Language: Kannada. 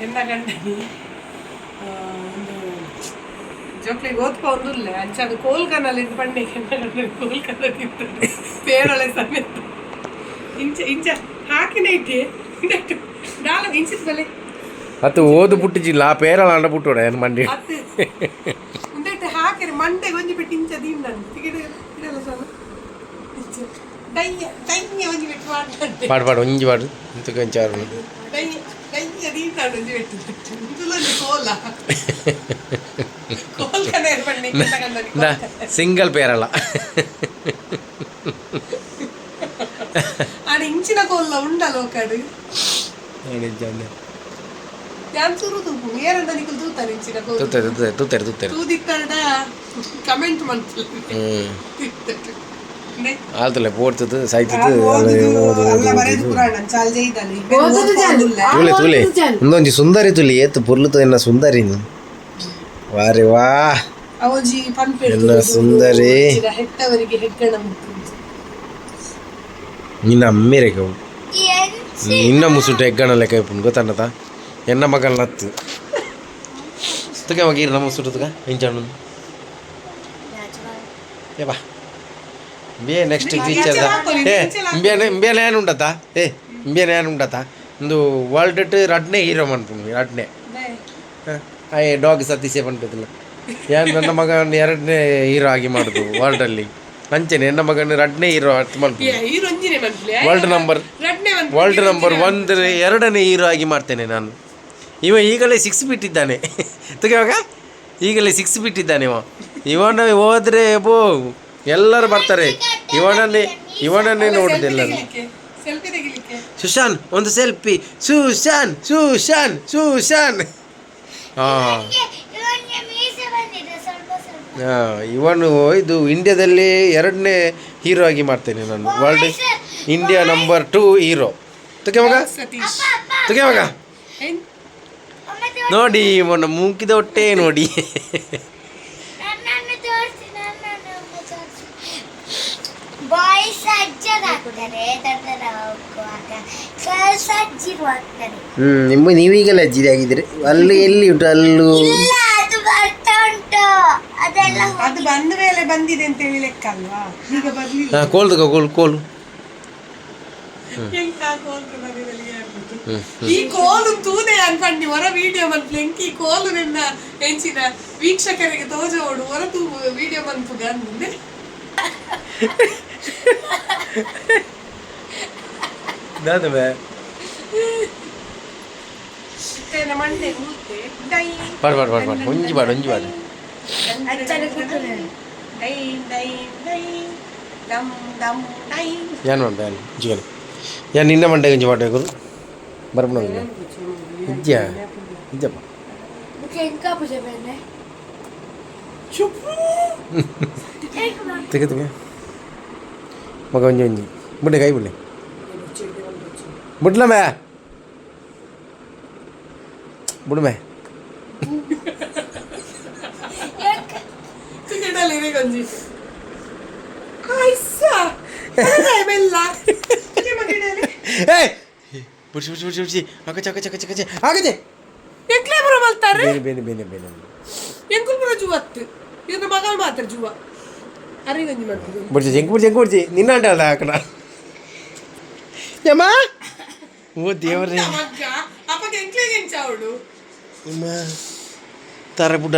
ಎಂದಗಂಡನಿ ಒಂದು ಜೋಕ್ಲಿಗೆ ಓದ್ಕೊಂಡಿಲ್ಲ ಅಂಚದು ಕೋಲ್ಕನಲ್ಲಿ ಪಂಡಿಗೆ ಎಂದಗಂಡನಿ ಕೋಲ್ಕನದಿತ್ತು ಪೇರಳೆ ಸಮೇತ ಇಂಚ ಇಂಚ ಹಾಕಿನ ಇಟ್ಟೆ ದಾಲ ಇಂಚಿದ ಬಲೆ ಅದು ಓದು ಪುಟ್ಟಿಜಿಲ್ಲ ಆ ಪೇರಳ ಅಂಡ ಪುಟ್ಟೋಡ ಏನು ಮಂಡಿ ಅದು ಉಂದೆಟ್ಟು ಹಾಕಿರಿ ಮಂಡೆ ಗೊಂಜಿ ಬಿಟ್ಟು ಇಂಚ ದೀಂದನು ಟಿಕೆಟ್ ಇದೆಲ್ಲ ಸಲ ದಯ್ಯ ದಯ್ಯ ಒಂಜಿ ಬಿಟ್ಟು ಮಾಡ್ತಾರೆ ಪಾಡು ಒಂಜಿ ಪಾಡು ಇಂತ ಕೊಂಚಾರು ದಯ್ಯ ದಯ್ಯ ದೀಂದಾಡು ಒಂಜಿ ಬಿಟ್ಟು ಇಂತಲೊಂದು ಕೋಲ ಕೋಲ್ಕನೇ ಪಂಡಿ ಸಿಂಗಲ್ ಪೇರಳ ಆడ ಇಂಚಿನ ಕೋಲ್ಲ ಉಂಡಲ್ಲ ಒಕ್ಕಡು ಯಾನ್ ಸುರು ತೂಪು ಏರಂದ ನಿಕಲ್ ತೂತಾನೆ ಇಂಚಿನ ಕೋಲ ತೂತಾರೆ ತೂದಿತ್ತಡ ಕಮೆಂಟ್ ಮಾಡ್ತಿಲ್ಲ ಆಲ್ತಲ್ಲ ಪೋಡ್ತದು ಸಾಯ್ತದು ತೂಲೆ ಒಂದೊಂಜಿ ಸುಂದರಿ ತುಲಿ ಏತು ಪುರ್ಲುತು ಎನ್ನ ಸುಂದರಿ ವಾರೆ ವಾ ಎನ್ನ ಸುಂದರಿ ನಿನ್ನ ಅಮ್ಮೇರೆಗೆ ನಿನ್ನ ಮುಸುಟು ಹೆಗ್ಗಣ ಲೆಕ್ಕ ಇಪ್ಪು ಗೊತ್ತನ್ನತ ಎನ್ನ ಮಗನ ನತ್ತು ತುಗೆ ಮಗ ಇರ ಮುಸುಟು ತುಗ ಇಂಚಣ್ಣು ಏ ಬಾ ಬೇ ನೆಕ್ಸ್ಟ್ ಟೀಚರ್ ಇಂಬೇನ ಏನು ಉಂಡತ್ತ ಇಂಬೇನ ಏನು ಉಂಡತ್ತ ಒಂದು ವರ್ಲ್ಡ್ ರಡ್ನೆ ಹೀರೋ ಮಾಡ್ತೀನಿ ರಡ್ನೆ ಡಾಗ್ ಸತೀಸೆ ಬಂದಿಲ್ಲ ಏನು ನನ್ನ ಮಗನ ಎರಡನೇ ಹೀರೋ ಆಗಿ ಮಾಡೋದು ವರ್ಲ್ಡಲ್ಲಿ ಅಂಚೆನೆ ನನ್ನ ಮಗನ ರಡ್ನೇ ಹೀರೋ ಅರ್ಥ ಮಾಡ್ತೀನಿ ವರ್ಲ್ಡ್ ನಂಬರ್ 1 ಎರಡನೇ ಹೀರೋ ಆಗಿ ಮಾಡ್ತೇನೆ ನಾನು. ಇವ ಈಗಲೇ 6 ಬಿಟ್ಟಿದ್ದಾನೆ ತೆಗೆವಾಗ ಈಗಲೇ 6 ಬಿಟ್ಟಿದ್ದಾನೆ ಇವನ ಹೋದ್ರೆ ಬೋ ಎಲ್ಲರೂ ಬರ್ತಾರೆ ಇವನನ್ನೇ ನೋಡುದು ಎಲ್ಲರೂ. ಸುಶಾನ್ ಒಂದು ಸೆಲ್ಫಿ ಸುಶಾನ್ ಸುಶಾನ್ ಸುಶಾನ್ ಹಾಂ ಇವನು ಇದು ಇಂಡಿಯಾದಲ್ಲಿ 2ನೇ ಹೀರೋ ಆಗಿ ಮಾಡ್ತೇನೆ ನಾನು. ವರ್ಲ್ಡ್ ಇಂಡಿಯಾ ನಂಬರ್ 2 ಹೀರೋ ತೆಗೆವಾಗ ನೋಡಿ ಮೊನ್ನ ಮೂಕಿದ ಹೊಟ್ಟೆ ನೋಡಿ. ನೀವೀಗೆಲ್ಲ ಅಜ್ಜಿದೆ ಆಗಿದ್ರೆ ಅಲ್ಲಿ ಎಲ್ಲಿ ಉಂಟು ಅಲ್ಲೂ ಅದು ಬಂದ ಮೇಲೆ ಬಂದಿದೆ ಅಂತ ಹೇಳಿ ಲೆಕ್ಕ ಅಲ್ವಾ, ಈಗ ಬರ್ಲಿಲ್ಲ. ಕೋಲ್ ಕೋಲು ಈ ಕೋಲು ತೂದೆ ಅನ್ಪಂಡಿ ಹೊರ ವಿಡಿಯೋ ಮನ್ಪು ಈ ಕೋಲು ನಿನ್ನ ಹೆಂಚಿನ ವೀಕ್ಷಕರಿಗೆ ತೋಜೋಡು ಹೊರ ತೂ ವಿಡಿಯೋ ಮನ್ಪುಗ ಅಂದೆ ಮಂಡೆ ಒಂಜಿ ಬಾಡು ಏನು ಮಾಡ್ದೆ ಜೀವನ ಯಾರು ನಿನ್ನ ಮಂಡೆ ಗಂಜಿ ಮಾಡಬೇಕು ಬರ್ಬೋದು ಇಜ್ಜಪ್ಪ ತೆಗೆ ಮಗ ಒಂಜಿ ಬಿಡ್ಡೆ ಕೈ ಬಿಡ್ಲೆ ಬಿಡ್ಲ ಮೇ ಬಿಡು ನಿನ್ನ ಅಲ್ಲ ಹಾಕಣ ಯಮ್ಮ ಓ ದೇವ್ರೆ ತರ ಬುಡ್ಡ